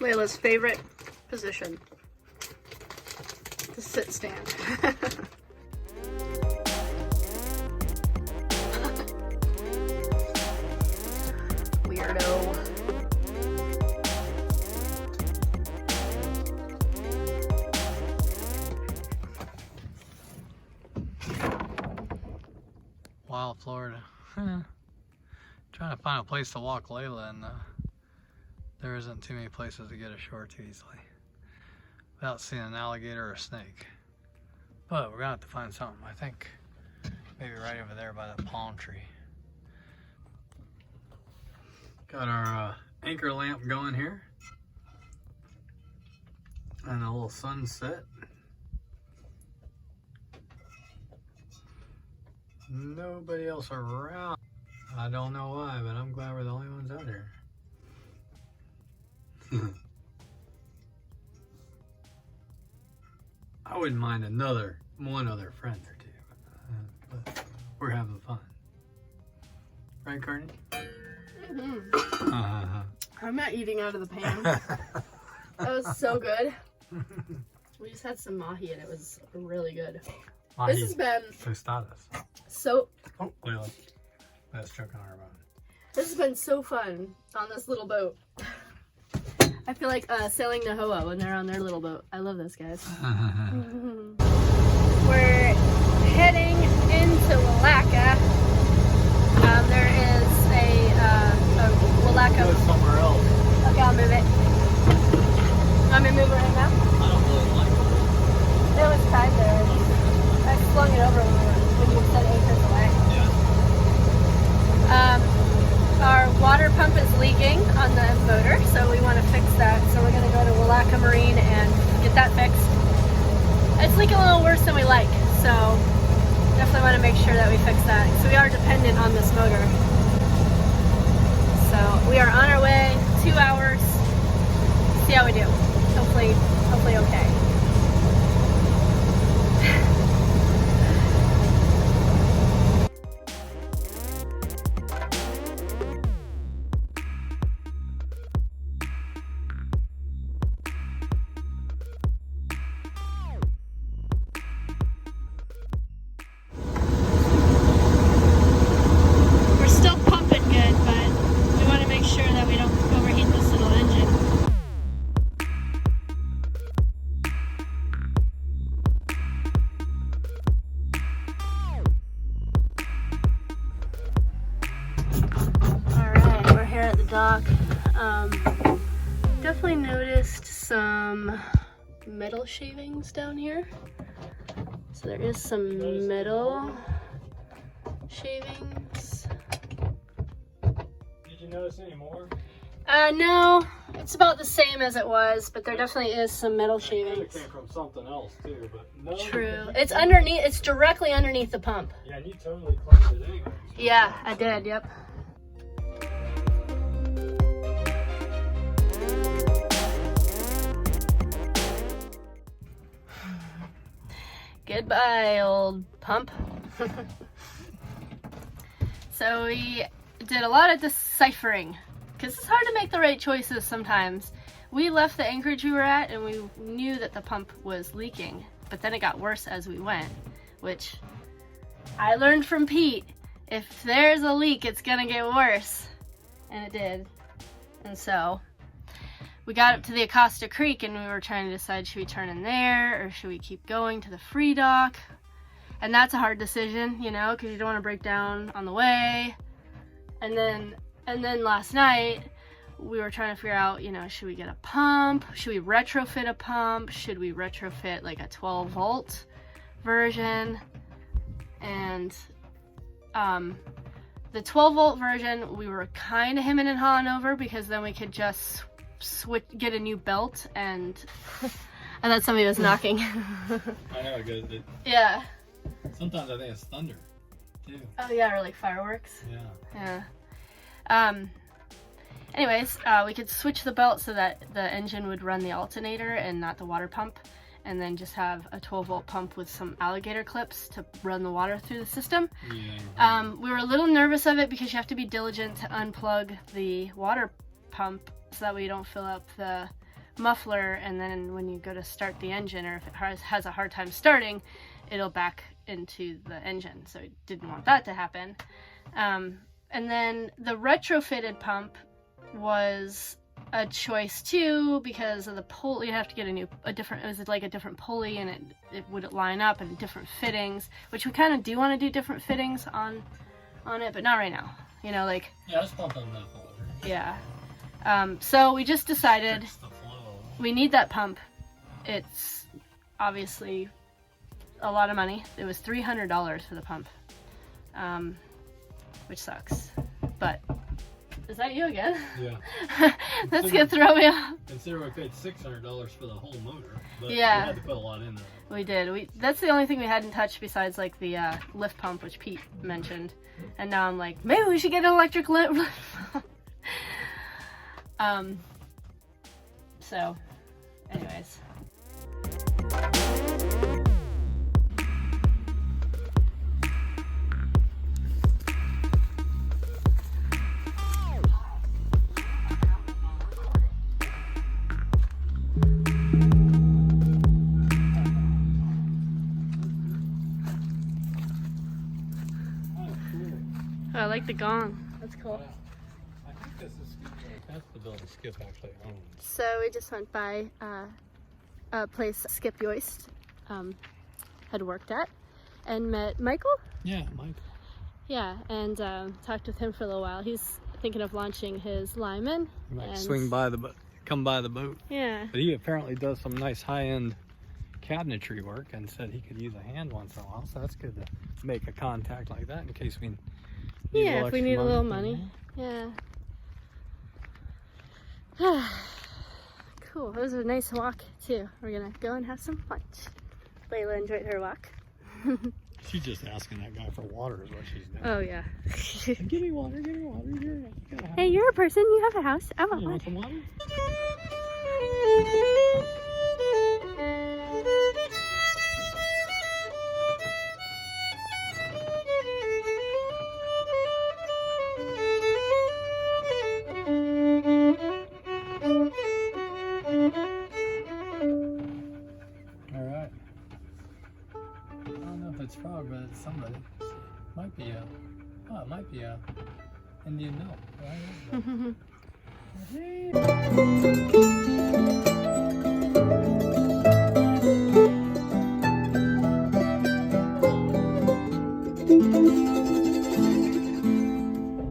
Layla's favorite position. The sit stand. Weirdo. Wild Florida. Trying to find a place to walk Layla, and there isn't too many places to get ashore too easily without seeing an alligator or a snake. But we're gonna have to find something. I think maybe right over there by that palm tree. Got our anchor lamp going here, and a little sunset. Nobody else around. I don't know why, but I'm glad we're the only ones out here. I wouldn't mind one other friend or two, but we're having fun. Right, Courtney? Mm-hmm. I'm not eating out of the pan. That was so good. We just had some mahi and it was really good. Mahi This has been tostadas. so. Oh, Layla, that's choking on our bone. This has been so fun on this little boat. I feel like sailing Nahoa when they're on their little boat. I love those guys. We're heading into Willaca. There is a Willaca. Go somewhere else. Okay, I'll move it. Want me to move it right now? I don't really like it. It was tied there. I flung it over when you said acres away. Yeah. Our water pump is leaking on the motor, so we want to fix that. So we're going to go to Willaca Marine and get that fixed. It's leaking a little worse than we like, so definitely want to make sure that we fix that. So we are dependent on this motor. So we are on our way, 2 hours. See how we do. Hopefully okay. We're still pumping good, but we want to make sure that we don't overheat this little engine. Alright, we're here at the dock. Definitely noticed some metal shavings down here. So there is some metal shavings. Did you notice any more? No, it's about the same as it was, but there definitely is some metal It shavings. came from something else too, but no. True. It's underneath, it's directly underneath the pump. Yeah, and you totally cleaned it anyway. Yeah, I did, yep. Goodbye, old pump. So we did a lot of deciphering, because it's hard to make the right choices sometimes. We left the anchorage we were at and we knew that the pump was leaking, but then it got worse as we went, which I learned from Pete. If there's a leak, it's gonna get worse. And it did. And so we got up to the Acosta Creek and we were trying to decide, should we turn in there or should we keep going to the free dock? And that's a hard decision, you know, because you don't want to break down on the way. And then last night we were trying to figure out, you know, should we get a pump? Should we retrofit a pump? Should we retrofit like a 12 volt version? And the 12 volt version we were kind of hemming and hawing over, because then we could just get a new belt, and I thought somebody was knocking. I know, it goes. Yeah. Sometimes I think it's thunder, too. Oh yeah, or like fireworks. Yeah. Yeah. Anyways, we could switch the belt so that the engine would run the alternator and not the water pump, and then just have a 12 volt pump with some alligator clips to run the water through the system. Yeah. We were a little nervous of it because you have to be diligent to unplug the water pump so that way you don't fill up the muffler, and then when you go to start the engine, or if it has a hard time starting, it'll back into the engine. So we didn't want that to happen. And then the retrofitted pump was a choice too, because of the pulley. You have to get it was like a different pulley, and it wouldn't line up, and different fittings, which we kind of do want to do different fittings on it, but not right now. You know, like, Yeah, let's pump on that folder. yeah. So we just decided we need that pump. It's obviously a lot of money. It was $300 for the pump, which sucks. But is that you again? Yeah. That's gonna throw me off. Consider we paid $600 for the whole motor, but Yeah. we had to put a lot in there. We did. That's the only thing we hadn't touched besides like the lift pump, which Pete mentioned. And now I'm like, maybe we should get an electric lift pump. So, anyways. Oh, I like the gong. That's cool. I think this is that's the building Skip actually owns. So we just went by a place Skip Yoist had worked at and met Michael. Yeah, Mike. Yeah, and talked with him for a little while. He's thinking of launching his Lyman. You might and, swing by the come by the boat. Yeah. But he apparently does some nice high-end cabinetry work and said he could use a hand once in a while. So that's good to make a contact like that in case we need Yeah, if we need a little money. Yeah. Cool. It was a nice walk too. We're gonna go and have some lunch. Layla enjoyed her walk. She's just asking that guy for water is what she's doing. Oh yeah. Give me water, give me water. You got a house. Hey, you're a person. You have a house. I want You one. want some water? Alright. I don't know if it's frog, but it's somebody. Might be a. Oh, it might be a Indian milk. Right? Hey.